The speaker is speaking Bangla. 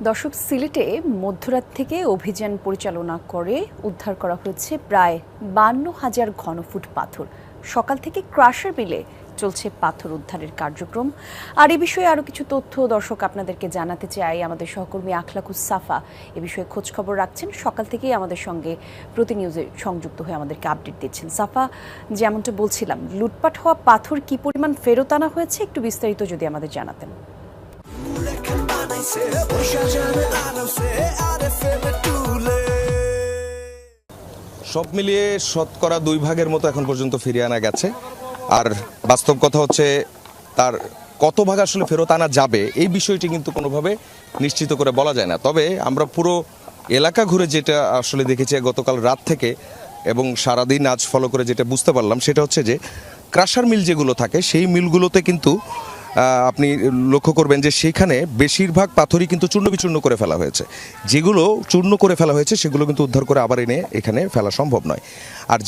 দর্শক, সিলেটে মধ্যরাত থেকে অভিযান পরিচালনা করে উদ্ধার করা হয়েছে প্রায় 52,000 ঘনফুট পাথর। সকাল থেকে ক্রাশার মিলে চলছে পাথর উদ্ধারের কার্যক্রম। আর এ বিষয়ে আরও কিছু তথ্য দর্শক আপনাদেরকে জানাতে চাই। আমাদের সহকর্মী আখলাকুস সাফা এ বিষয়ে খোঁজখবর রাখছেন, সকাল থেকেই আমাদের সঙ্গে প্রতিনিউজে সংযুক্ত হয়ে আমাদেরকে আপডেট দিচ্ছেন। সাফা, যেমনটা বলছিলাম, লুটপাট হওয়া পাথর কি পরিমাণ ফেরত আনা হয়েছে, একটু বিস্তারিত যদি আমাদের জানাতেন। সব মিলিয়ে শতকরা 2 ভাগের মতো এখন পর্যন্ত ফিরিয়ে আনা গেছে। আর বাস্তব কথা হচ্ছে তার কত ভাগ আসলে ফেরত আনা যাবে এই বিষয়টি কিন্তু কোনোভাবে নিশ্চিত করে বলা যায় না। তবে আমরা পুরো এলাকা ঘুরে যেটা আসলে দেখেছি গতকাল রাত থেকে এবং সারাদিন আজ ফলো করে যেটা বুঝতে পারলাম সেটা হচ্ছে যে ক্রাশার মিল যেগুলো থাকে সেই মিলগুলোতে কিন্তু আপনি লক্ষ্য করবেন যে সেইখানে বেশিরভাগ পাথরই কিন্তু চূর্ণ বিচূর্ণ করে ফেলা হয়েছে। যেগুলো চূর্ণ করে ফেলা হয়েছে সেগুলো কিন্তু উদ্ধার করে আবার এনে এখানে ফেলা সম্ভব নয়। আর